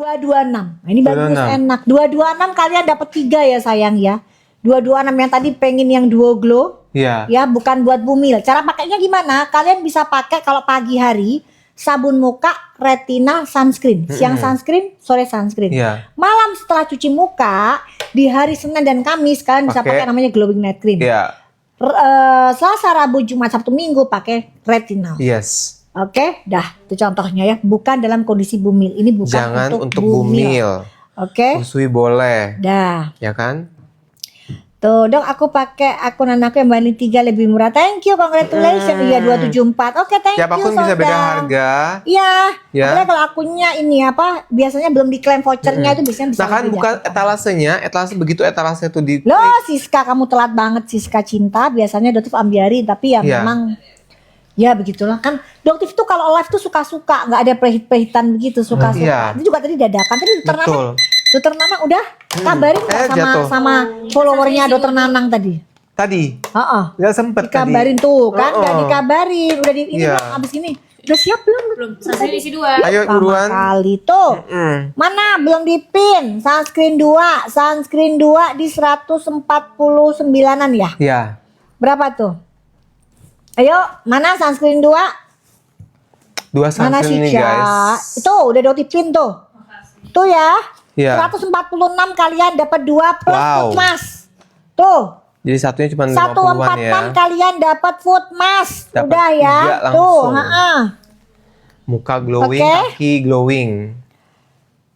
226. Nah, ini bagus, enak. 226 kalian dapat 3 ya sayang ya. 226 yang tadi pengen yang duo glow. Iya. Ya, bukan buat bumil. Cara pakainya gimana? Kalian bisa pakai kalau pagi hari sabun muka, retina, sunscreen. Siang sunscreen, sore sunscreen. Iya. Malam setelah cuci muka, di hari Senin dan Kamis kalian bisa pakai namanya glowing night cream. Iya. Selasa, Rabu, Jumat, Sabtu, Minggu pakai retinol. Yes. Oke, dah itu contohnya ya. Bukan dalam kondisi bumil. Ini bukan Jangan untuk bumil. Oke. Usui boleh. Dah. Ya kan? Tuh, dok aku pakai akun anakku yang banding 3 lebih murah. Thank you, congratulations. Iya 274. Oke, thank Tiap you. akun bisa beda harga. Iya. Ya. Apalagi kalau akunnya ini apa? Biasanya belum diklaim vouchernya itu biasanya bisa. Nah kan beda. bukan etalasenya, etalase begitu etalase itu di. Loh, Siska kamu telat banget, Siska cinta. Biasanya Doktif ambiarin, tapi ya Iya. memang ya begitulah kan. Doktif tuh kalau live tuh suka-suka, nggak ada perhit-perhitan begitu, suka-suka. Iya. Itu juga tadi dadakan. Tadi Dokter Betul. Nanang udah kabarin nggak jatuh. sama followernya Dokter Nanang tadi? Tadi. Heeh. Nggak sempet Dikabarin tadi. tuh kan, nggak dikabarin. Udah di ini Iya. belum abis ini. Udah siap belum? Belum, sunscreen isi 2. Ayo Lama buruan. kali tuh. Mana belum dipin? Sunscreen 2 di 149-an ya? Ya. Berapa tuh? Ayo, mana sunscreen 2? 2 Mana sunscreen sih, ini guys. Itu udah dipin tuh. Tuh ya. Iya. 146 kalian dapat 2 plus Wow. food mask. Tuh. Jadi satunya cuma 50-an ya. 146 kalian dapat food mask. Dapat Udah ya. 3 Tuh, langsung. heeh. Muka glowing, Oke. kaki glowing.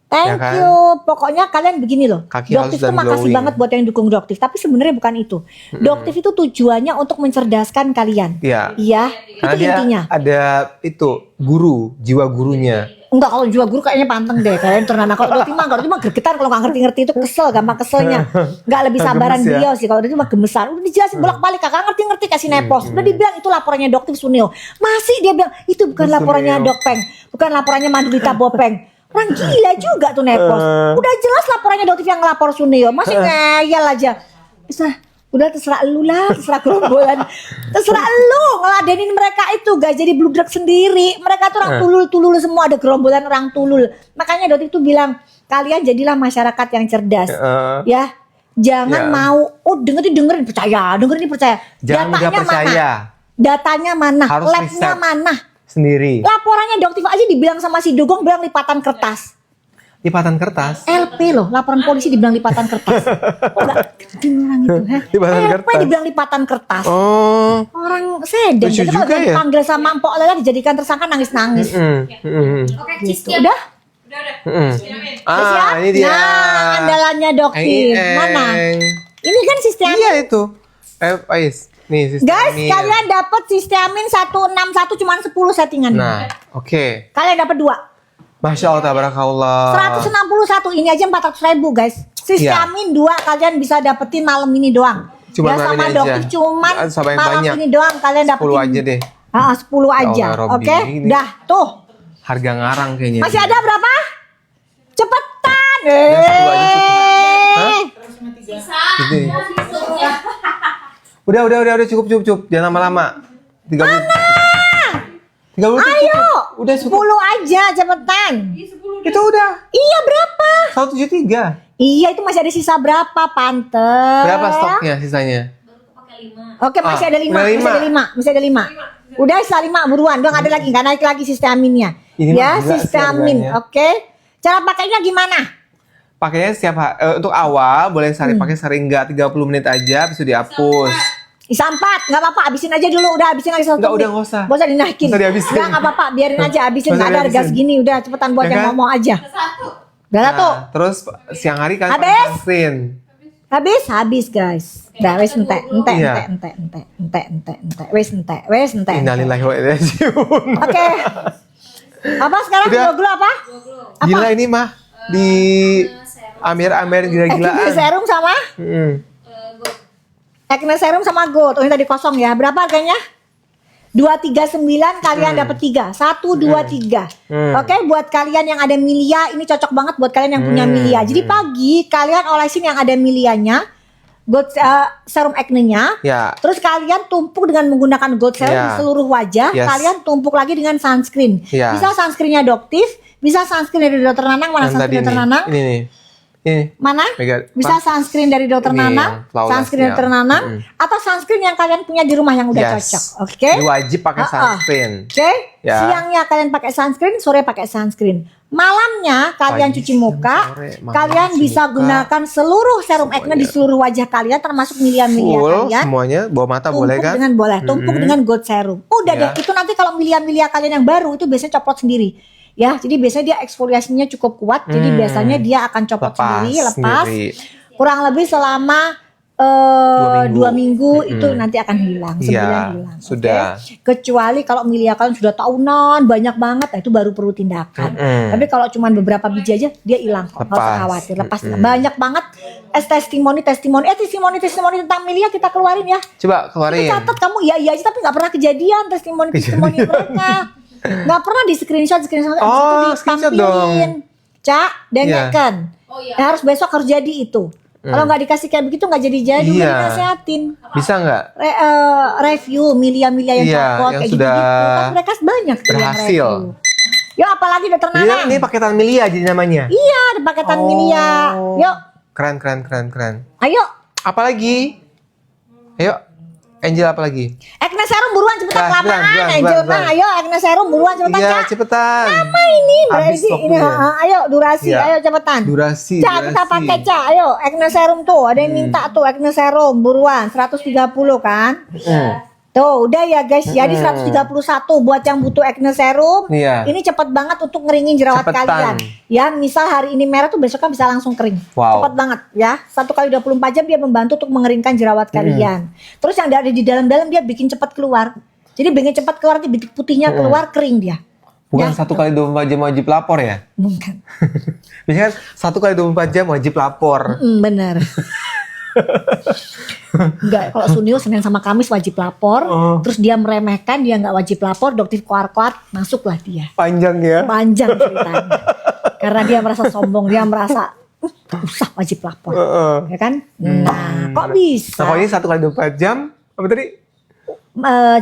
Thank Ya kan? you. Pokoknya kalian begini loh. Kaki Doktif halus tuh dan makasih glowing. banget buat yang dukung Doktif. Tapi sebenarnya bukan itu. Doktif itu tujuannya untuk mencerdaskan kalian. Iya. Iya. Karena Itu dia intinya. ada itu guru, jiwa gurunya. Enggak, kalau jual guru kayaknya panteng deh. Kalian ternana. Kalau Doktif mah geregetan. Kalau nggak ngerti-ngerti itu kesel. Gampang keselnya. Nggak lebih sabaran Gemes ya? beliau sih. Kalau Doktif mah gemesan. Udah dijelasin bolak-balik. Kakak ngerti-ngerti kasih nepos. Udah dibilang itu laporannya Doktif Sunil. Masih dia bilang itu bukan laporannya Sunil. Dokpeng. Bukan laporannya Mandulita Bopeng. Orang gila juga tuh nepos. Udah jelas laporannya Doktif yang ngelapor Sunil. Masih ngeyel aja. Udah terserah lu lah, terserah gerombolan. Terserah lu ngeladenin mereka itu gak jadi bludrek sendiri. Mereka tuh orang tulul-tulul semua, ada gerombolan orang tulul. Makanya Doktif tuh bilang, kalian jadilah masyarakat yang cerdas. Ya, jangan Ya. mau dengerin percaya. Jangan mudah percaya. Datanya mana? Harus Labnya riset. mana? Sendiri. Laporannya Doktif aja dibilang sama si Dugong bilang lipatan kertas. Lipatan kertas. LP loh, laporan polisi dibilang lipatan kertas. Enggak orang itu, Lipatan LP kertas. dibilang lipatan kertas. Oh. Orang sedan, Lucu jadi kalau juga ya. dipanggil sama Mpok Lela dijadikan tersangka nangis-nangis. Oke, cheese ya. Udah? Ah, ini dia. Nah, andalannya Doktif. Mana? Ini kan sistem. Iya itu. Ais. Nih sistem. Guys, kalian dapat sistemin 161 cuma 10 settingan. Nah, oke. Kalian dapat 2. Masya Allah, tabarakallah. 161 ini aja 400.000 guys. Sistemin 2 kalian bisa dapetin malam ini doang. Cuma ya malam sama ini aja. Doktif cuman Sama yang malam banyak. ini doang kalian dapetin. 10 aja deh. 10 aja. Ya Allah, Robby. Oke? Ini- Dah, tuh. Harga ngarang kayaknya. Masih ada berapa? Cepetan. Udah, 10 aja cukup. Hah? Gitu. Udah cukup. Jangan lama-lama. 30. 30 Ayo. Udah cukup. 10 aja cepetan. Itu udah. Iya berapa? 173. Iya itu masih ada sisa berapa pantes? Berapa stoknya sisanya? Oke masih ada 5. udah Masih ada 5. Udah sisa 5 buruan. Dong ada lagi. Nggak naik lagi sistaminnya. Ini Ya mah gila sih sistamin. harganya. Oke. Cara pakainya gimana? Pakainya untuk awal boleh pakai sehari enggak 30 menit aja bisa dihapus. Isa 4, nggak apa-apa, habisin aja dulu, udah habisin aja. Nggak, udah, nggak usah. Nggak usah dinaikin. Nggak usah dihabisin. Udah nggak apa-apa, biarin aja, habisin, Nggak nggak usah ada harga dihabisin. segini, udah cepetan buat Ya yang kan? ngomong aja. Udah lah tuh, Terus siang hari kan Habis? pakai sunscreen. habis guys. Udah, wes ente, Iya. wes ente. Innalillahi wa inna ilaihi raji'un. Oke. Apa sekarang Udah. glow apa? Apa? Gila ini mah di Amir Acne gila-gilaan. serum sama? Acne serum sama gold. Oh ini tadi kosong ya. Berapa harganya? 239 kalian dapat 3. 1 2 3. Oke, buat kalian yang ada milia ini cocok banget buat kalian yang punya milia. Jadi pagi kalian olesin yang ada milianya. Gold serum acne-nya. Ya. Terus kalian tumpuk dengan menggunakan gold serum Ya. di seluruh wajah. Yes. Kalian tumpuk lagi dengan sunscreen. Ya. Bisa sunscreennya Doktif, Bisa sunscreen dari Dokter Nanang. Mana Yang tadi sunscreen Dokter nih. Nanang? Ini nih. Ini. Mana? Bisa sunscreen dari Dokter Ini Nanang, yang flawless, sunscreen ya. Dokter Nanang, atau sunscreen yang kalian punya di rumah yang udah cocok. Oke? Ini wajib pakai sunscreen. Oke? Ya. Siangnya kalian pakai sunscreen, sore pakai sunscreen. Malamnya kalian Pagi, cuci siang, muka, sore, malam kalian cuci bisa muka. gunakan seluruh serum acne di seluruh wajah kalian, termasuk milia-milia Full kalian. semuanya, bawah mata boleh kan? Dengan boleh, tumpuk dengan gold serum. Udah Ya. deh, itu nanti kalau milia-milia kalian yang baru itu biasanya copot sendiri. Ya, jadi biasanya dia eksfoliasinya cukup kuat, jadi biasanya dia akan copot sendiri, lepas. Kurang lebih selama 2 minggu itu nanti akan hilang, sebulan hilang. Sudah. Oke? Kecuali kalau milia kalian sudah tahunan banyak banget, nah itu baru perlu tindakan. Tapi kalau cuma beberapa biji aja dia hilang kok, nggak usah khawatir. Lepas banyak banget testimoni tentang milia kita keluarin ya. Coba Kita keluarin. catat kamu iya aja tapi nggak pernah kejadian testimoni mereka. Nggak pernah di screenshot Oh, itu screenshot ditampilin. Cak, dengeken. Oh iya. Harus besok harus jadi itu. Kalau nggak dikasih kayak begitu nggak jadi-jadi, udah Iya. dinasehatin. Bisa nggak? Review milia-milia yang Iya, copot yang kayak sudah gitu-gitu. Kan mereka banyak tuh yang berhasil. review. Yuk apalagi Dokter Jadi Nanang. ini paketan milia jadi namanya. Iya, ada paketan milia. Yuk, Keren. ayo. Apalagi? Ayo. Angel apa lagi? Acne serum buruan cepetan Nah, kelamaan. buruan. Angel mah, ayo acne serum buruan cepetan Iya, Cak. cepetan. Apa ini? Habis Berarti ini, waktunya. ayo durasi, Iya. ayo cepetan. Durasi. Cak, kita pakai Cak, ayo acne serum tuh, ada yang minta tuh acne serum buruan 130 kan? Tuh, udah ya guys, jadi 131 buat yang butuh acne serum. Iya. Ini cepet banget untuk ngeringin jerawat Cepetan. kalian. Ya, misal hari ini merah tuh besok kan bisa langsung kering. Wow. Cepet banget ya. 1 kali 24 jam dia membantu untuk mengeringkan jerawat kalian. Terus yang ada di dalam-dalam dia bikin cepat keluar. Jadi bikin cepat keluar, nanti bintik putihnya keluar, kering dia. Bukan Ya. 1 kali 24 jam wajib lapor ya? Bukan. Biasanya kan 1 kali 24 jam wajib lapor. Bener. Enggak, kalau Sunio Senin sama Kamis wajib lapor. Terus dia meremehkan, dia nggak wajib lapor, dokter kuar-kuar, masuklah dia. Panjang ya? Panjang ceritanya. Karena dia merasa sombong, dia merasa usah wajib lapor. Ya kan? Nah, kok bisa? Nah, kalau ini 1 kali 24 jam, apa tadi?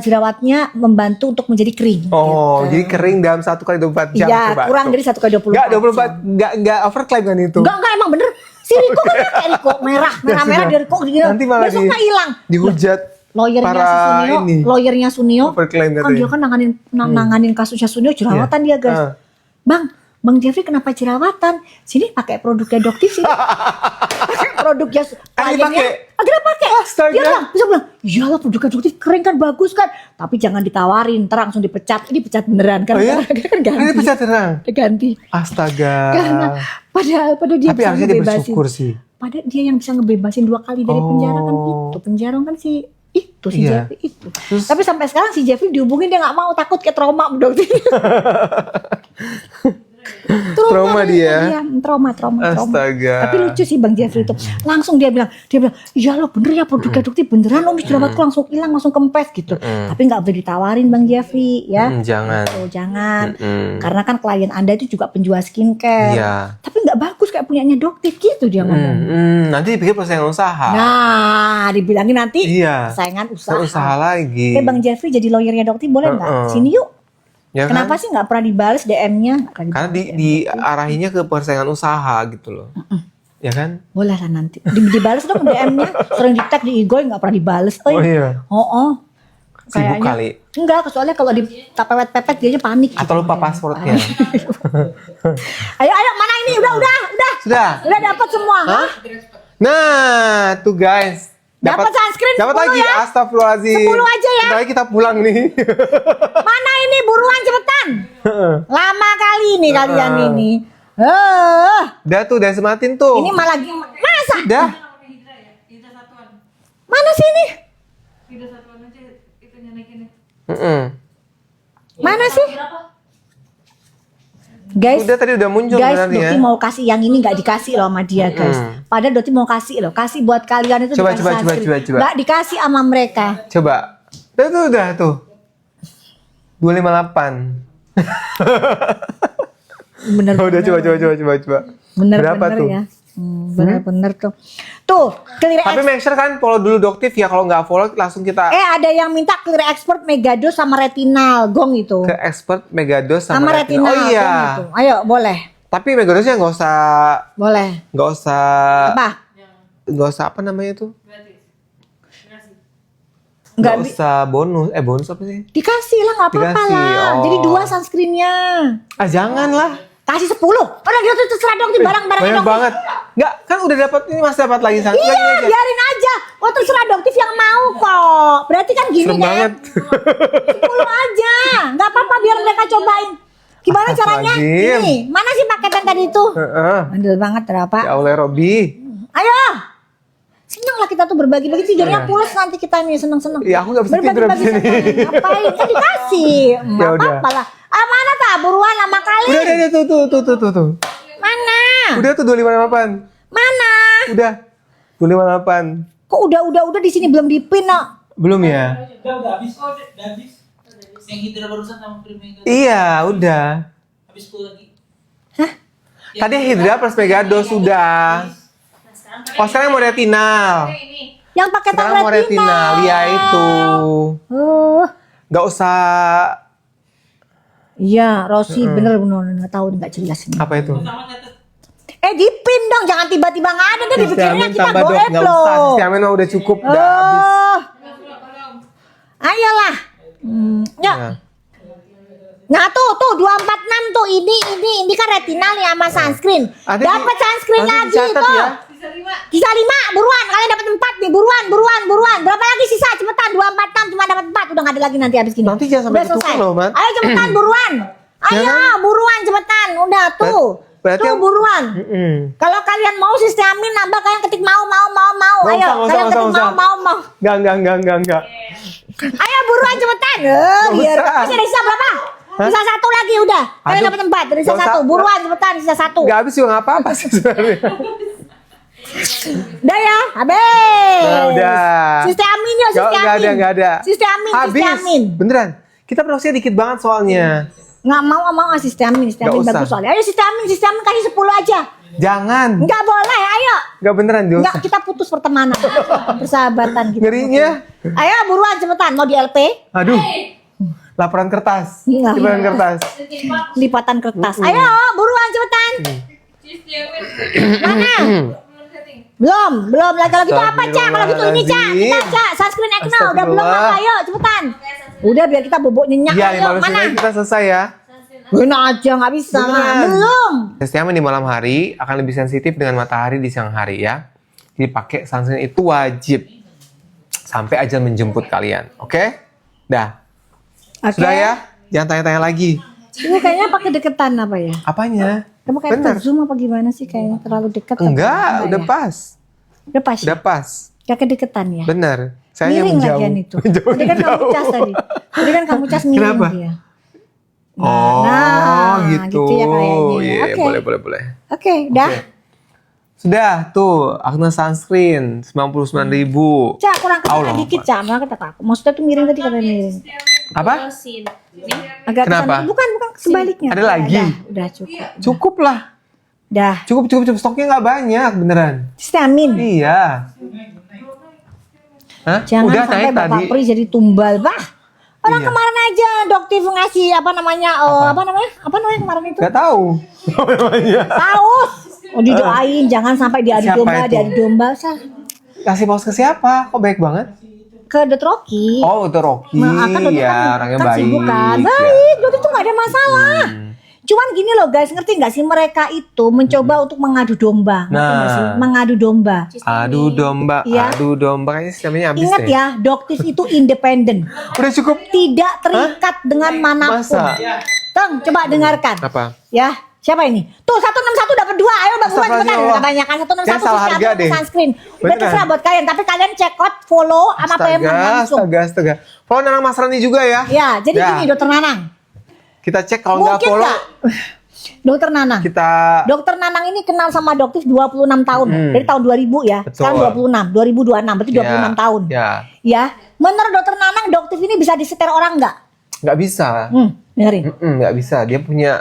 Jerawatnya membantu untuk menjadi kering. Oh, jadi kering dalam 1 kali 24 jam. Iya, Coba, kurang tuh. dari 1 kali 24 Nggak, jam. 24, nggak overclaim kan itu? Enggak, emang bener. Si Riko kan pakai Riko merah dari Riko gitu. Nanti malah Besok nggak hilang. dihujat Lawyernya para si Sunio, ini. lawyernya Sunio, Overclaim kan katanya. dia kan nanganin kasusnya Sunio jerawatan dia guys. Bang Jeffrey kenapa jerawatan? Sini pakai produknya Doktif sini. Pakai produknya kliennya. Akhirnya pakai. Dia bilang, iyalah produknya Doktif keren kan, bagus kan. Tapi jangan ditawarin, ntar langsung dipecat. Ini pecat beneran kan? Oh iya? Akhirnya kan ganti. Ini pecat terang. Ganti. Astaga. Karena padahal dia Tapi bisa harusnya dia ngebebasin. bersyukur sih. Padahal dia yang bisa ngebebasin 2 kali dari penjara kan itu. Penjara kan si Iya. Jeffrey itu. Tapi sampai sekarang si Jeffrey dihubungin dia nggak mau, takut kayak trauma Dokter. Trauma dia. Trauma. Astaga. Tapi lucu sih Bang Jeffrey itu. Langsung dia bilang, iya lo bener ya produknya Dokter beneran lo jerawatku langsung hilang, langsung kempes gitu. Tapi nggak boleh ditawarin Bang Jeffrey ya. Jangan. Oh, jangan. Karena kan klien Anda itu juga penjual skincare. Iya. Tapi nggak bagus kayak punyanya Dokter gitu dia ngomong. Nanti dipikir persaingan usaha. Nah, dibilangin nanti Iya. saingan usaha. Usaha lagi. Bang Jeffrey jadi lawyernya Dokter boleh nggak? Sini yuk. Ya Kenapa kan? sih nggak pernah dibales DM-nya? Karena diarahinnya ke persaingan usaha gitu loh. Ya kan? Boleh lah nanti. Dibales dong DM-nya. Sering di-tag di Igoy nggak pernah dibales. Oh iya. Sibuk kali. Enggak, kecuali kalau di pepet-pepet dia panik. Atau lupa passwordnya. Ayo, mana ini? Udah. Sudah. Udah dapat semua. Hah? Nah, tuh guys. Dapat sunscreen Dapat 10 lagi. ya? Astagfirullahaladzim. 10 aja ya? Sebentar lagi kita pulang nih. Mana ini buruan cepetan. Lama kali nih kalian ini. Udah tuh, udah sematin tuh. Ini malah masa? Udah. Mana sih ini? Mana sih? Guys, Udah tadi udah muncul guys, sebenarnya. Doti mau kasih yang ini nggak dikasih loh sama dia guys. Padahal Doti mau kasih loh, kasih buat kalian itu. Coba, dikasih sunscreen. coba. Nggak dikasih sama mereka. Coba. Udah tuh. 258. Bener. Udah coba. Bener Berapa tuh? ya. Bener-bener tuh. Tuh, clear Tapi make sure kan follow dulu Doktif ya. Kalau nggak follow langsung kita ada yang minta clear expert megadose sama retinal gong itu. ke expert megadose Sama sama retinal. Oh iya. Gong itu. Ayo, boleh. Tapi megadose-nya nggak usah Boleh. apa Apa? namanya itu? Nggak Nggak usah bonus. Bonus apa sih? Dikasih lah, nggak apa-apa Dikasih, lah. oh. Jadi 2 sunscreennya. Jangan lah. Kasih 10. Udah gitu terserah dong di barang-barangnya Banyak dong. banget. Nggak, kan udah dapat ini masih dapat lagi Iya, biarin aja. Oh terserah doktif yang mau kok. Berarti kan gini Serem kan. banget. 10 aja. Nggak apa-apa biar mereka cobain. Gimana caranya? Astagfirullahaladzim. Ini, mana sih paketan tadi itu? Bandel banget Rafa. Ya Allah Robi. Ayo. Senang lah kita tuh berbagi-bagi tidurnya pulas nanti kita nih seneng-seneng. Iya, aku nggak bisa tidur abis ini. Ngapain? Kan dikasih. Nggak Ya udah. apa-apa lah. Mana tak buruan lama kali. Udah tuh. Mana? Udah tuh 258. Mana? Udah 258. Kok udah di sini belum dipin no? Belum ya? Udah habis. Udah habis. Yang hidra barusan sama Primega. Iya, udah. Habis 10 lagi. Tadi Hydra plus Megadose sudah. Oh, sekarang mau retinal. Yang paketan Sekarang mau retinal. Ya itu. Nggak usah. Iya, Rosi bener-bener nggak tahu nggak jelas ini. Apa itu? Sama catat. Dipin dong, jangan tiba-tiba nggak ada deh dipikirnya kita tambah dok. boleh Nggak usah. belum. Siamen mah udah cukup. Udah habis. Ayolah. Yuk. Ya. Nah tuh 246 tuh ini kan retinal nih sama sunscreen. Ada Dapat sunscreen nanti lagi dicatat tuh. ya. Sisa 5, buruan. Kalian dapat 4 nih, buruan. Berapa lagi sisa? Cepetan 246 cuma dapat 4, udah nggak ada lagi nanti habis gini. Nanti jangan sampai Udah selesai. ketukar loh, Man. Ayo cepetan buruan. Ayo Jangan. buruan cepetan. Udah tuh. Berarti Tuh yang- buruan. Kalau kalian mau sistemin nambah kalian ketik mau. Nggak Ayo usah, kalian ketik nggak usah. mau. Enggak. Ayo buruan cepetan. Biar usah. masih ada sisa berapa? Sisa 1 lagi udah. Kalian Aduh. dapat 4 dari sisa Nggak usah. 1. Buruan cepetan sisa 1. Nggak habis juga nggak apa-apa sih sebenarnya. Udah ya, habis. Udah. Sistemin yuk, Nggak ada. Sistemin. Habis. Beneran. Kita produksinya dikit banget soalnya. Nggak mau sistemin Nggak usah. bagus soalnya. Ayo sistemin kasih 10 aja. Jangan. Nggak boleh, ayo. Nggak beneran dosa. Nggak, kita putus pertemanan. Persahabatan kita. Ngerinya. Ayo buruan cepetan, mau di LP? Aduh. Laporan kertas. Iya. Laporan kertas. Lipatan kertas. Ayo buruan cepetan. Mana? Belum lagi kalau gitu apa Cak? Kalau gitu ini Cak, kita Cak, sunscreen Ekno udah belum Astagfirullah. apa? Ayo cepetan. Udah biar kita bobok nyenyak Iya, ayo 15 mana? menit kita selesai ya. Bener aja nggak bisa. Beneran. Belum. Siamen di malam hari akan lebih sensitif dengan matahari di siang hari ya. Jadi pakai sunscreen itu wajib sampai ajal menjemput kalian. Oke? Dah. Oke. Sudah ya? Jangan tanya-tanya lagi. Ini kayaknya pakai deketan apa ya? Apanya? Kamu kayak Bener. zoom apa gimana sih kayaknya terlalu dekat? apa Enggak, enggak udah ya? pas. Udah pas. Udah pas. Kayak kedeketan ya. Bener. Saya yang Miring menjauh. lagian itu. Menjauh, Tadi kan kamu cas tadi. Tadi kan kamu cas miring Kenapa? dia. Oh, gitu gitu. ya kayaknya. Iya, Oke. boleh. Oke, dah. Oke. Sudah, tuh. Acne Sunscreen 99.000. Cak, kurang ketat Allah, dikit, Pak. Cak. Malah kata aku. Maksudnya tuh miring tadi katanya miring. Apa? Agak Kenapa? kesana. Bukan sebaliknya. Ada lagi? Udah cukup. Cukup lah. Dah. Cukup. Stoknya nggak banyak, beneran. Stamin. Iya. Hah? Jangan Udah sampai naik Bapak tadi. Pri jadi tumbal, Bah. Orang Iya. kemarin aja Doktif ngasih apa namanya kemarin itu? Gak tahu. namanya. Tahu. Oh didoain jangan sampai diadu Siapa domba, itu? diadu domba. Kasih paus ke siapa? Kok baik banget? Ke The Rocky. Oh, itu Rocky. Nah, kan Dodi Ya, kan, orangnya kan baik. sibuk kan. Ya. Baik, Dodi tuh gak ada masalah. Cuman gini loh guys, ngerti gak sih mereka itu mencoba untuk mengadu domba. Ngerti nggak Nah. sih? Mengadu domba. Aduh domba, Iya. aduh domba. Kayaknya sistemnya habis Ingat deh. ya, Doktif itu independen. Udah cukup. Tidak terikat dengan manapun. Masa? Teng, coba dengarkan. Apa? Ya, siapa ini? Tuh 161 dapat 2. Ayo bagus cepetan. Astagfirullah. Kebanyakan 161 Kayak salah harga deh. sunscreen. Udah Beneran. terserah buat kalian, tapi kalian check out, follow sama payment langsung. Astaga. Follow Nanang Masrani juga ya. Ya, jadi Ya. gini Dokter Nanang. Kita cek kalau nggak Mungkin follow. nggak? Dokter Nanang. Kita Dokter Nanang ini kenal sama Doktif 26 tahun. Dari tahun 2000 ya. Betul. Sekarang 26, 2026 berarti 26 tahun. Ya. Ya. Menurut Dokter Nanang, Doktif ini bisa disetir orang nggak? Nggak bisa. Dengerin. Nggak bisa. Dia punya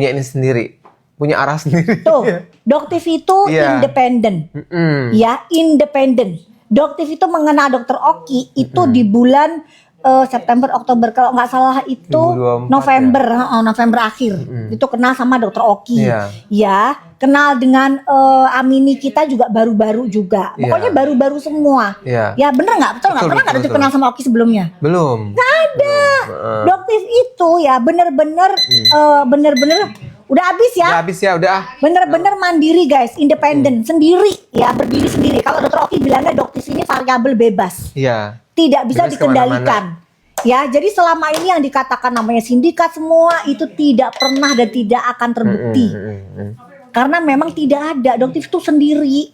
ini sendiri. punya arah sendiri. Tuh, Doktif itu Iya. independen. Mm-mm. Ya, independen. Doktif itu mengenal Dokter Oki itu di bulan September, Oktober, kalau nggak salah itu 2024 November, November akhir. Itu kenal sama Dokter Oki. Iya. Ya, kenal dengan Amini kita juga baru-baru juga. Iya. Pokoknya baru-baru semua. Iya. Ya bener nggak? Betul nggak? Betul, Pernah nggak betul, Doktif betul. kenal sama Oki sebelumnya? Belum. Ada. Doktif itu ya bener-bener udah habis ya. Udah habis ya, udah. Bener-bener mandiri guys, independen, sendiri ya, berdiri sendiri. Kalau Dokter Oki bilangnya Doktif ini variabel bebas, Iya. tidak bisa Bebas dikendalikan. Ya, jadi selama ini yang dikatakan namanya sindikat semua itu tidak pernah dan tidak akan terbukti. Karena memang tidak ada, Doktif itu sendiri.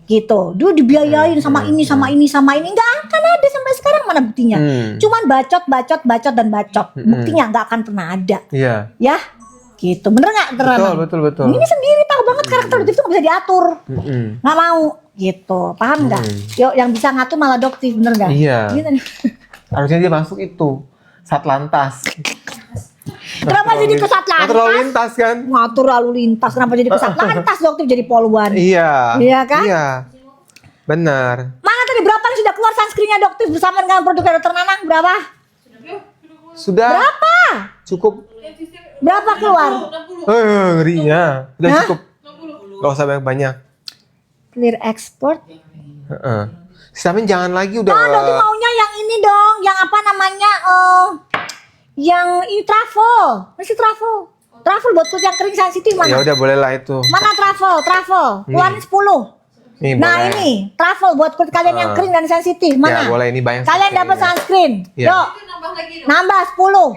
Gitu. Dia dibiayain sama ini, sama ini, sama ini. Nggak akan ada sampai sekarang, mana buktinya. Cuman bacot, dan bacot. Buktinya nggak akan pernah ada. Iya. Ya, gitu. Bener nggak? Betul. Ini sendiri tahu banget karakter Doktif itu nggak bisa diatur. Nggak mau. Gitu. Paham nggak? Yuk, yang bisa ngatur malah Doktif, bener nggak? Iya. Gitu. Harusnya dia masuk itu Satlantas. Kenapa jadi ke Satlantas? Ngatur lalu lintas kan? Ngatur lalu lintas. Kenapa jadi ke Satlantas Doktif jadi poluan? Iya. Iya kan? Iya. Benar. Mana tadi berapa yang sudah keluar sunscreennya Doktif bersama dengan produk Dokter Nanang? Berapa? Sudah. Berapa? Cukup. Berapa keluar? Ngerinya. Udah Hah? cukup. Gak usah banyak-banyak. Clear export. Sisamin jangan lagi udah. Doktif maunya yang ini dong, yang apa namanya? Yang ini travel. Masih travel. Travel buat kulit yang kering sensitif Ya mana? udah boleh lah itu. Mana travel? Keluarin 10. Nih, Nah boleh. ini travel buat kulit kalian yang kering dan sensitif. Mana? Ya boleh, ini banyak Kalian sunscreen dapat ya. sunscreen. Iya. Yuk. Nambah 10.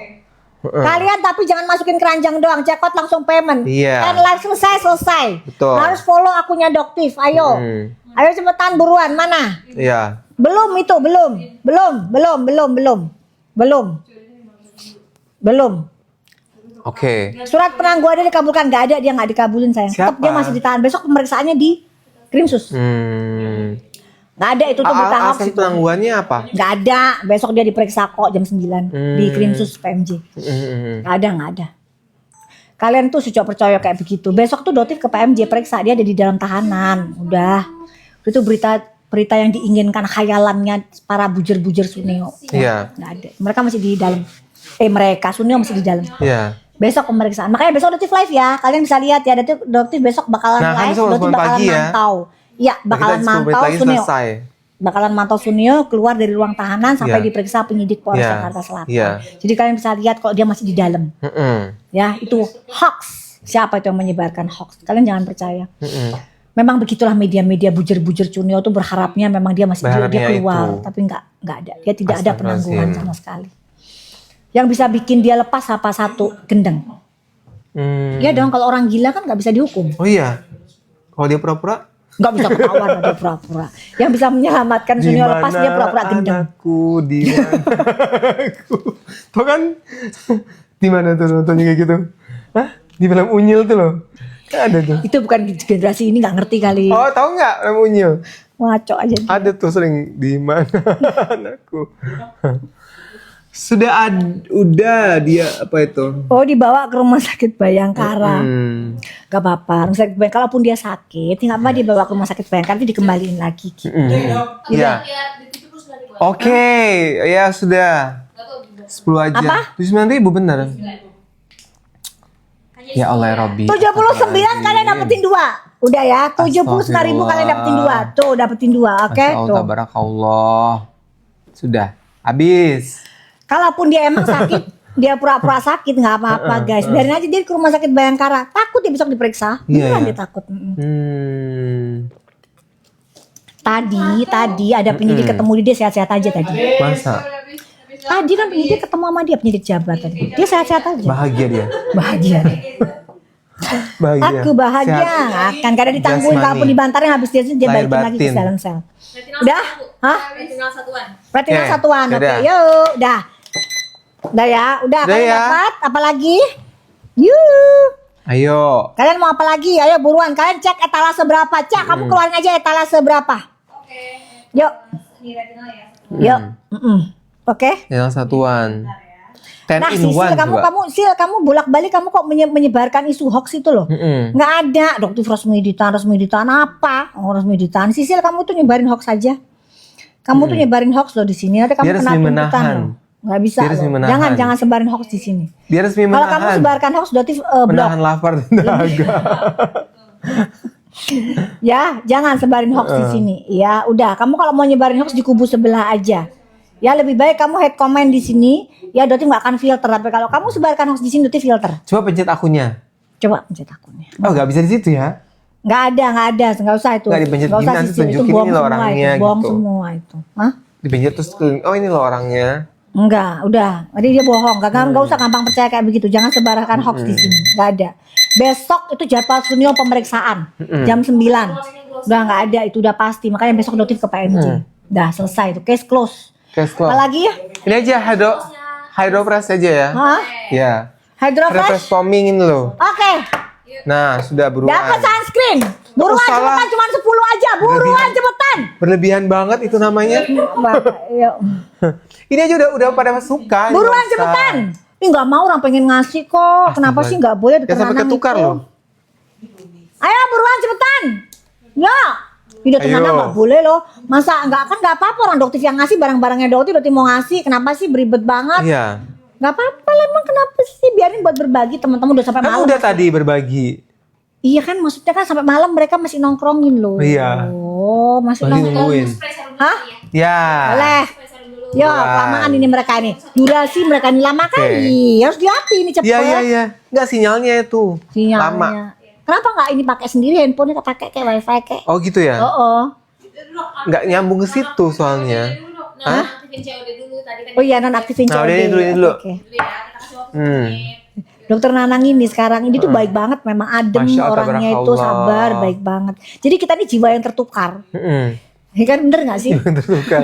Kalian tapi jangan masukin keranjang doang, cekot langsung payment. Iya. And live selesai. Betul. Harus follow akunnya Doktif. Ayo. Ayo cepetan buruan, mana? Iya. Belum itu, belum. Oke. Surat penangguhannya dikabulkan, nggak ada, dia nggak dikabulin sayang. Tetap Siapa? dia masih ditahan. Besok pemeriksaannya di Krimsus. Nggak ada itu tuh berita hoax. Alasan penangguhannya apa? Nggak ada. Besok dia diperiksa kok jam 9 di Krimsus PMJ. Nggak ada. Kalian tuh suka percaya kayak begitu. Besok tuh Doktif ke PMJ periksa, dia ada di dalam tahanan. Udah. Itu berita yang diinginkan khayalannya para bujur-bujur Suneo. Iya. Nggak ada. Mereka masih di dalam. Mereka Suneo masih di dalam. Iya. Besok pemeriksaan. Makanya besok Doktif live ya. Kalian bisa lihat ya. Doktif besok bakalan Nah, kan live. besok Doktif 10 bakalan pagi ya. mantau. Iya, bakalan Kita 10 menit mantau lagi Suneo. selesai. Bakalan mantau Suneo keluar dari ruang tahanan sampai Iya. diperiksa penyidik Polres Iya. Jakarta Selatan. Iya. Jadi kalian bisa lihat kalau dia masih di dalam. Ya, itu hoax. Siapa itu yang menyebarkan hoax? Kalian jangan percaya. Memang begitulah media-media bujur-bujur Cuneo tuh berharapnya memang dia masih dia Berharapnya keluar, itu. tapi nggak ada. Dia tidak ada penangguhan Astagfirullahaladzim. sama sekali. Yang bisa bikin dia lepas apa satu? Gendeng. Ya dong, kalau orang gila kan nggak bisa dihukum. Oh iya. Kalau dia pura-pura? Nggak bisa ketahuan ada pura-pura. Yang bisa menyelamatkan Cuneo lepas dia pura-pura gendeng. Anakku di mana aku? Tuh kan? Di mana tuh nontonnya kayak gitu? Hah? Di film Unyil tuh loh. Kan ada tuh. Itu bukan generasi ini nggak ngerti kali. Oh, tahu nggak film Unyil? Ngaco aja. Ada tuh sering di mana anakku. Udah dia apa itu? Oh, dibawa ke rumah sakit Bayangkara. Gak apa-apa, rumah sakit Bayangkara. Kalaupun dia sakit, nggak apa dibawa ke rumah sakit Bayangkara, nanti dikembaliin lagi. Gitu. Iya. Oke, ya sudah. 10 aja. Apa? 79.000 bener. Ya Allah ya Robbi. 79 kalian dapetin 2. Udah ya, 79.000 kalian dapetin 2. Tuh, dapetin 2. Oke, Masya Allah, tuh. tabarakallah. Sudah, habis. Kalaupun dia emang sakit, dia pura-pura sakit, nggak apa-apa guys. Biarin aja dia ke rumah sakit Bayangkara. Takut dia besok diperiksa. Iya, Beneran ya. dia takut. Tadi ada penyidik ketemu dia sehat-sehat aja tadi. Masa? Tadi kan penyidik ketemu sama dia, penyidik Jabar tadi. Dia sehat-sehat aja. Bahagia dia. Bahagia. Bahagia. Aku bahagia. Sehat. Akan kadang ditangguhin, Jasmani. kalaupun dibantarin habis dia Lahir balikin lagi ke batin. dalam sel. Udah? Hah? Retinal satuan. Retinal Oke, satuan. Oke, dadah. yuk. Udah ya. Udah, Udah kalian ya. dapat apa lagi? Yuk. Ayo. Kalian mau apa lagi? Ayo buruan. Kalian cek etalase berapa. Cek, kamu keluarin aja etalase berapa. Oke. Yuk. Ini retinal ya. Yuk. Oke. Yang satuan. 10 Nah, in Sisil, one, coba. kamu bolak-balik kamu kok menyebarkan isu hoax itu loh. Nggak ada Dr. Rosmeditan apa? Oh, Rosmeditan. Sisil, kamu tuh nyebarin hoax aja. Kamu tuh nyebarin hoax loh di sini. Nanti kamu Dia kena resmi tuntutan menahan. loh. Nggak bisa Dia resmi loh. menahan. Jangan sebarin hoax di sini. Dia resmi Kalau menahan. kamu sebarkan hoax berarti blok. Menahan lapar dan dahaga. Ya, jangan sebarin hoax di sini. Ya, udah. Kamu kalau mau nyebarin hoax di kubu sebelah aja. Ya, lebih baik kamu hate comment di sini. Ya, Doti nggak akan filter. Tapi kalau kamu sebarkan hoax di sini, Doti filter. Coba pencet akunnya. Coba pencet akunnya. Oh, nggak bisa di situ ya? Nggak ada. Nggak usah itu. Nggak dipencet Nggak usah gini, nanti Sisil. Itu tunjukin bohong ini loh semua orangnya itu. Bohong gitu. semua itu. Hah? Dipencet terus keliling. Oh, ini loh orangnya. Enggak, udah. Tadi dia bohong. Nggak usah gampang percaya kayak begitu. Jangan sebarkan hoax di sini. Nggak ada. Besok itu jadwal Sunio pemeriksaan jam 9. Udah nggak ada, itu udah pasti. Makanya besok notif ke PMJ. Udah selesai itu, case close. Case close. Apalagi ya? Ini aja hydropress aja ya. Hah? Ya. Hydrofresh? Hydropress foaming ini loh. Oke. Nah, sudah buruan. Dapat sunscreen. Buruan Oh, salah. cepetan, cuma 10 aja. Buruan cepetan. Berlebihan banget itu namanya. Yuk. Ini aja udah pada suka. Buruan nggak usah. cepetan. Ini nggak mau, orang pengen ngasih kok. Kenapa sih nggak boleh Ya sampai ditenanang ketukar itu? loh. Ayo buruan cepetan. Ya. Tidak Ayo. tenang nggak boleh loh. Masa nggak apa-apa orang Doktif yang ngasih barang-barangnya Doktif mau ngasih. Kenapa sih beribet banget? Iya. Nggak apa-apa lah, emang kenapa sih, biarin buat berbagi. Teman-teman udah sampai Kan malam. udah tadi berbagi. Iya kan, maksudnya kan sampai malam mereka masih nongkrongin loh. Iya. Oh, masih Masih nongkrong. nungguin. Hah? Ya. Boleh. Yo, Buruan. kelamaan ini mereka ini. Durasi mereka ini lama kali. Harus diapi ini cepet. Iya. Nggak sinyalnya itu. Sinyalnya. Lama. Kenapa nggak ini pakai sendiri handphonenya, pakai kayak wifi kayak? Oh gitu ya? Oh. Nggak nyambung ke situ soalnya. Nah, aktifin COD dulu tadi kan. Oh iya, nonaktifin Nah, COD. udah ini dulu, ini dulu. Oke. Dulu ya, kita kasih waktu. Hmm. Dokter Nanang ini sekarang ini tuh baik banget, memang adem Masya Allah, orangnya itu, tabarakallah. sabar, baik banget. Jadi kita ini jiwa yang tertukar. Ya kan, bener gak sih? Tertukar.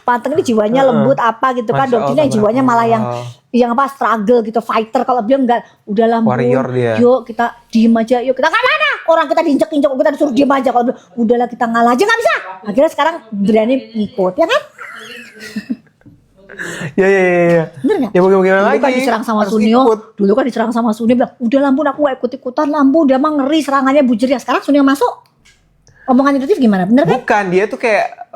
Panteng ini jiwanya lembut apa gitu kan. Masya Allah, Dokternya jiwanya malah yang apa, struggle gitu, fighter. Kalau dia enggak, udahlah Bu, Warrior dia. yuk kita diem aja, yuk kita kemana? Orang kita diinjek-injek, kita disuruh diem aja. Kalau bilang, udahlah kita ngalah aja, nggak bisa. Akhirnya sekarang berani ngikut, ya kan? Ya. Bener gak? Ya bagaimana Dulu lagi? kan diserang sama Harus Sunio. ikut. Dulu kan diserang sama Sunio, bilang, udah Lampu aku gak ikut-ikutan Lampu, dia mah ngeri serangannya bujur ya. Sekarang Sunio masuk. Omongan Doktif gimana? Bener kan? Bukan, dia tuh kayak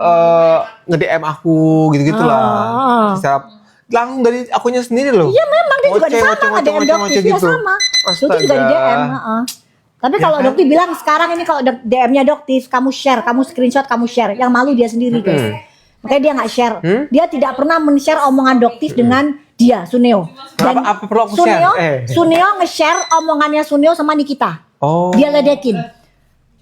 nge-DM aku gitu-gitu lah. Secara langsung dari akunya sendiri loh. Iya memang dia juga Ngoceh, sama ngoceh, nge-DM ngoceh, Doktif, ngoceh ya gitu. sama. Astaga. Doktif juga di DM. Tapi kalau kan? Doktif bilang sekarang ini kalau DM-nya Doktif, kamu share, kamu screenshot, kamu share. Yang malu dia sendiri guys. Makanya dia nggak share. Dia tidak pernah men-share omongan Doktif dengan dia, Suneo. Apa perlu aku share? Suneo nge-share omongannya Suneo sama Nikita. Oh. Dia ledekin.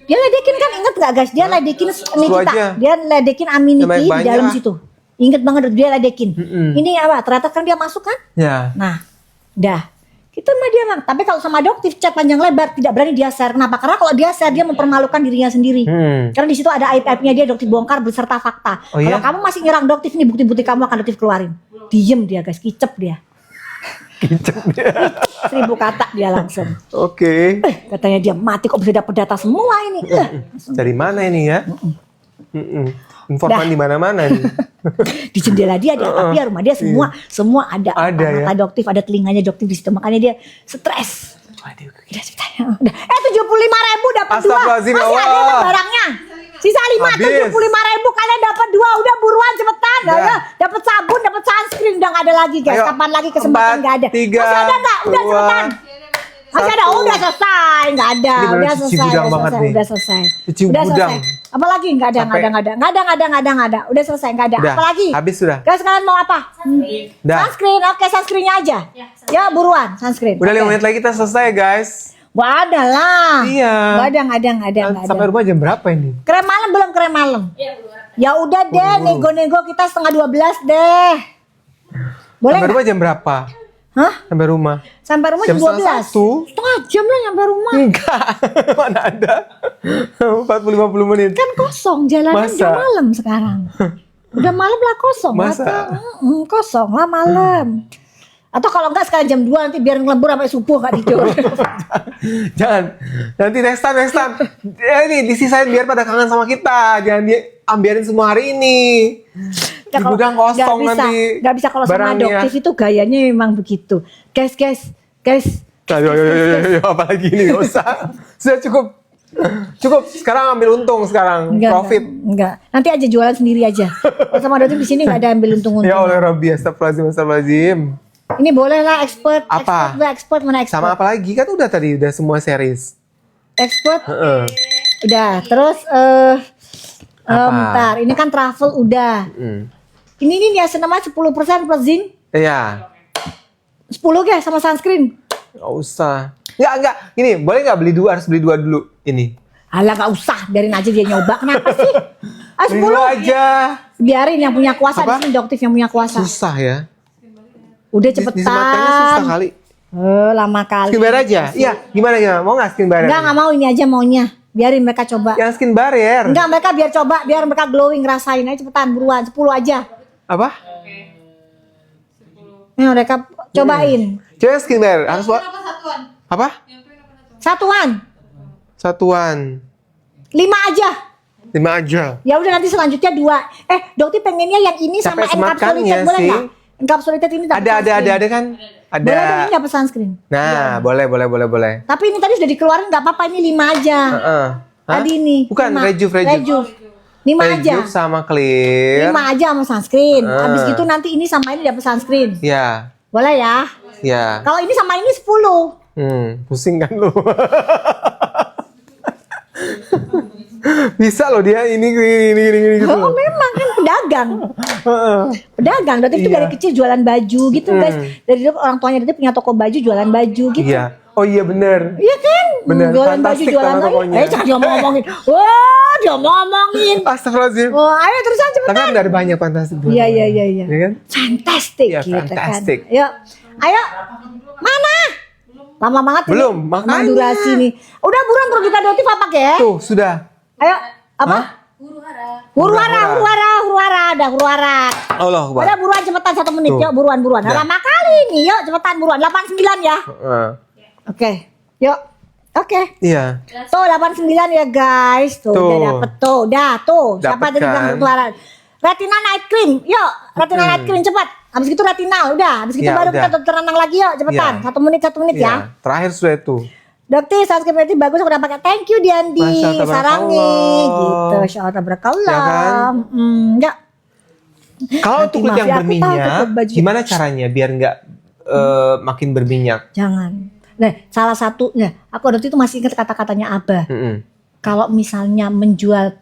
Dia ledekin kan, inget gak guys? Dia ledekin Nikita. aja. Dia ledekin Aminiti di Banyak-banyak. dalam situ. Inget banget dia ledekin. Ini apa? Ternyata kan dia masuk kan? Ya. Nah, dah. Itu mah dia bang. Tapi kalau sama Doktif chat panjang lebar tidak berani dia share. Kenapa? Karena kalau dia share dia mempermalukan dirinya sendiri. Karena di situ ada aib-aibnya dia Doktif bongkar beserta fakta. Oh, iya? Kalau kamu masih nyerang Doktif nih, bukti-bukti kamu akan Doktif keluarin. Diem dia guys, kicep dia. Kicep 1000 kata dia langsung. Oke. Katanya dia mati kok bisa dapat data semua ini. Dari mana ini ya? Informan di mana-mana nih. Di jendela dia ada atap dia, rumah dia semua ada. Ada ya? Mata Doktif, ada telinganya Doktif di situ. Makanya dia stres. Waduh. Udah ceritanya. Udah. 75.000 dapat 2. Astagfirullahaladzim, Masih ya ada Allah. emang barangnya. Sisa 5, Habis. 75.000 kalian dapat 2. Udah buruan cepetan. Udah. Ya, dapat sabun, dapat sunscreen, udah nggak ada lagi guys. Ayo. Kapan lagi kesempatan 4, nggak ada? 3, Masih ada nggak? Udah 2, cepetan. Masih ada, 1. udah selesai, nggak ada, Ini bener udah cuci selesai, gudang udah banget selesai, nih. udah selesai, Cuci udah gudang. selesai. Apalagi nggak ada, nggak ada, udah selesai, nggak ada. Udah, Apalagi? habis sudah. Guys kalian mau apa? Dah. Sunscreen, oke sunscreennya aja. Ya buruan sunscreen. Udah 5 Oke. menit lagi kita selesai guys. Nggak ada lah. Iya. Nggak ada. Sampai rumah jam berapa ini? Krem malam belum krem malam. Ya udah deh, nego-nego kita 11:30 deh. Boleh Sampai nggak? rumah jam berapa? Hah? Sampai rumah? Sampai rumah Jam jam 12. 1:30. Setengah jam lah nyampe rumah. Enggak. Mana ada? 40-50 menit. Kan kosong jalanan Masa? jam malam sekarang. Udah malam lah kosong. Masa? Kosong lah malam. Atau kalau enggak sekarang jam 2 nanti biar ngelembur sampai subuh gak tidur. Jangan. Nanti next time. Ya ini disisain biar pada kangen sama kita. Jangan diambiarin semua hari ini. Ya, Di gudang kosong nggak bisa, nanti nggak bisa kalau sama barangnya. adoptif itu gayanya memang begitu. Guys. Ayo, apalagi ini nggak usah. Sudah cukup. Sekarang ambil untung sekarang, profit. Enggak. Nanti aja jualan sendiri aja. Kalau sama adoptif di sini nggak ada ambil untung-untung. Ya oleh Rabbi, astagfirullahaladzim. Ini boleh lah expert. Apa? Expert mana expert? Sama apa lagi? Kan udah tadi, udah semua series. Expert. Heeh. Udah. Terus Apa? bentar. Ini kan travel udah. Ini nih ya nama 10% plus zinc. Iya. 10 guys sama sunscreen. Nggak usah. Nggak. Gini, boleh nggak beli dua? Harus beli dua dulu. Ini. Alah nggak usah, biarin aja dia nyoba. Kenapa sih? Beli dua aja. Biarin yang punya kuasa Apa? di sini doktif yang punya kuasa. Susah ya. Udah Disematkannya susah cepetan. kali. Lama kali. Skin barrier aja? Iya. Gimana? Mau nggak skin barrier? Enggak mau ini aja maunya. Biarin mereka coba. Yang skin barrier. Enggak, mereka biar coba, biar mereka glowing, rasain aja cepetan, buruan, 10 aja. Apa? Nih mereka cobain. Coba skin barrier. Harus buat. Apa satuan? Apa? Satuan. 5 aja. 5 aja. Ya udah nanti selanjutnya 2. Dokter pengennya yang ini sama Capek sematkannya encapsulated boleh sih. enggak? Encapsulated ini dapat Ada sunscreen. kan? Ada. Boleh dong ini dapat sunscreen. Nah, boleh. Tapi ini tadi sudah dikeluarin enggak apa-apa, ini 5 aja. Hah? Tadi ini. Bukan, 5. Rejuve. 5 aja. Rejuve sama clear. 5 aja sama sunscreen. Habis gitu nanti ini sama ini dapat sunscreen. Ya. Boleh ya? Ya. Kalau ini sama ini 10. Pusing kan lu. Bisa loh dia ini gitu. Oh memang kan pedagang. Dokter itu Iya. dari kecil jualan baju gitu guys. Dari dulu orang tuanya dia punya toko baju jualan baju gitu. Iya. Oh iya bener. Iya kan? Bener, Jualan baju fantastik jualan nama baju. tokonya. Jangan dia ngomongin. Wah dia ngomongin. Astagfirullahaladzim. Wah ayo terusan Tapi cepetan. kan ada banyak fantastik. Iya. Iya kan? Fantastic Iya, gitu fantastic. kan. Yuk. Ayo. Mana? Lama banget ini. Belum, Lama makanya. durasi nih. Udah buruan produk adoptif apa ke? Tuh, sudah. Ayo. Apa? Hah? Huru-hara. Ada huru-hara. Allah Akbar. Udah buruan cepetan 1 menit. Tuh. Yuk buruan. Ya. Lama kali nih. Yuk cepetan buruan. 89 ya. Oke. Yuk. Oke. Iya. Tuh 89 ya guys. Tuh. Tuh. Udah dapet tuh. Udah tuh. Siapa Dapet tadi bilang kan? bertuaran? Retina night cream. Yuk. Retina night cream cepat. Habis gitu retinal. Udah. Habis gitu Ya, baru udah. kita renang lagi yuk. Cepetan. Ya. 1 menit ya. Iya. Terakhir sudah itu. Dokter, sunscreen berarti bagus, aku udah pakai. Thank you Diandi, Masya Allah, sarangi tabarakallah. gitu. Masya Allah, tabarakallah. Ya kan? Enggak. Kalau Nanti untuk kulit maaf yang ya, aku berminyak, takut baju. gimana caranya biar nggak makin berminyak? Jangan. Nah, salah satunya, aku waktu itu masih ingat kata-katanya Abah. Kalau misalnya menjual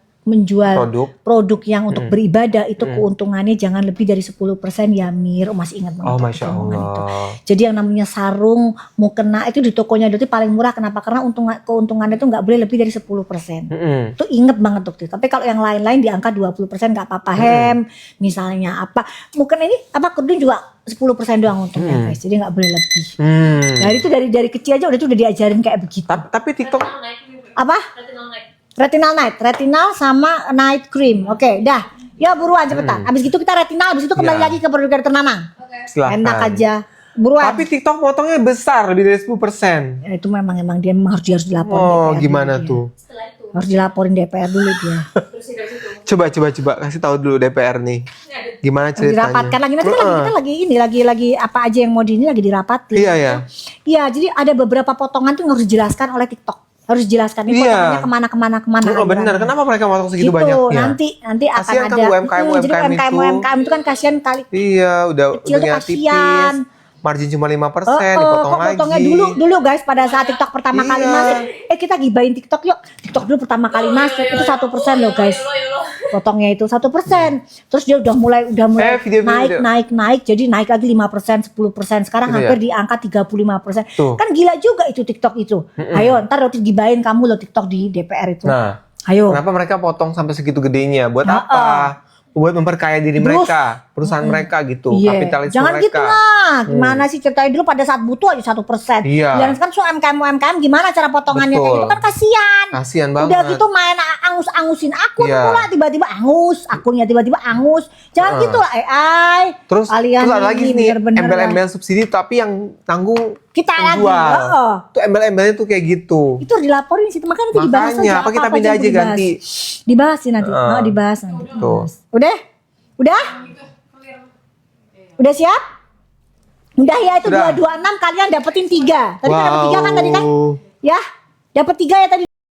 produk yang untuk beribadah itu keuntungannya jangan lebih dari 10% ya Mir. Masih ingat banget. Oh Masya omongan itu. Allah. Jadi yang namanya sarung mukena itu di tokonya itu paling murah. Kenapa? Karena keuntungannya itu nggak boleh lebih dari 10%. Itu inget banget dokter. Tapi kalau yang lain-lain di angka 20% nggak apa-apa. Misalnya apa? Mukena ini apa kerudung juga 10% doang untungnya guys. Jadi nggak boleh lebih. Dari itu dari kecil aja udah diajarin kayak begitu. Tapi TikTok Apa? Retinal sama night cream. Oke, dah. Ya buruan cepetan. Habis gitu kita retinal, habis itu kembali Ya. lagi ke produk ternamang. silahkan. Enak aja. Buruan. Tapi TikTok potongnya besar, lebih dari 10%. Ya, itu memang dia harus dilaporin Oh, DPR gimana dulu dia. tuh? Setelah itu Harus dilaporin DPR dulu dia. terusin dari situ. Coba kasih tahu dulu DPR nih. Gimana Harus ceritanya? dirapatkan lagi. Nanti kita lagi apa aja yang mau di ini lagi dirapatin. Iya ya. Iya, jadi ada beberapa potongan tuh yang harus dijelaskan oleh TikTok. Harus dijelaskan ini Iya. potongannya kemana. Oh, benar. alirannya. Kenapa mereka potong segitu Gitu, banyaknya? nanti akan Kasihan kan ada UMKM jadi UMKM itu kan kasihan kali Iya, udah kecil tuh udah kasihan. tipis. Margin cuma 5%, dipotong kok lagi. potongnya dulu guys pada saat TikTok pertama kali Iya. masuk. Kita gibain TikTok yuk. TikTok dulu pertama kali masuk itu 1% loh guys. Potongnya itu 1%. Terus dia udah mulai video. naik. Jadi naik lagi 5%, 10%. Sekarang Gitu hampir ya? di angka 35%. Tuh. Kan gila juga itu TikTok itu. Ayo ntar waktu gibain kamu loh TikTok di DPR itu. Nah, Ayo. kenapa mereka potong sampai segitu gedenya? Buat Nah, apa? Buat memperkaya diri Terus, mereka, perusahaan mereka gitu, Iya. kapitalisme Jangan mereka. gitu lah. Gimana sih ceritain dulu pada saat butuh aja 1%. Iya. Dan kan UMKM gimana cara potongannya kayak Betul. gitu kan kasihan. Kasihan banget. Udah gitu main angus-angusin akun Iya. pula tiba-tiba angus, akunnya tiba-tiba angus. Jangan gitu lah, Terus Kalian ada lagi ini nih bener-bener embel-embel subsidi tapi yang tanggung kita lagi. penjual. Heeh. Tuh embel-embelnya tuh kayak gitu. Itu harus dilaporin sih, makanya nanti dibahas Makanya, aja. apa kita apa-apa pindah aja dibahas. ganti. Dibahas sih nanti. Dibahas nanti. Tuh. Udah? Udah? Udah siap? Udah ya, itu Udah. 226 kalian dapetin 3. Tadi kan dapat 3 kan tadi kan? Ya, dapat 3 ya tadi.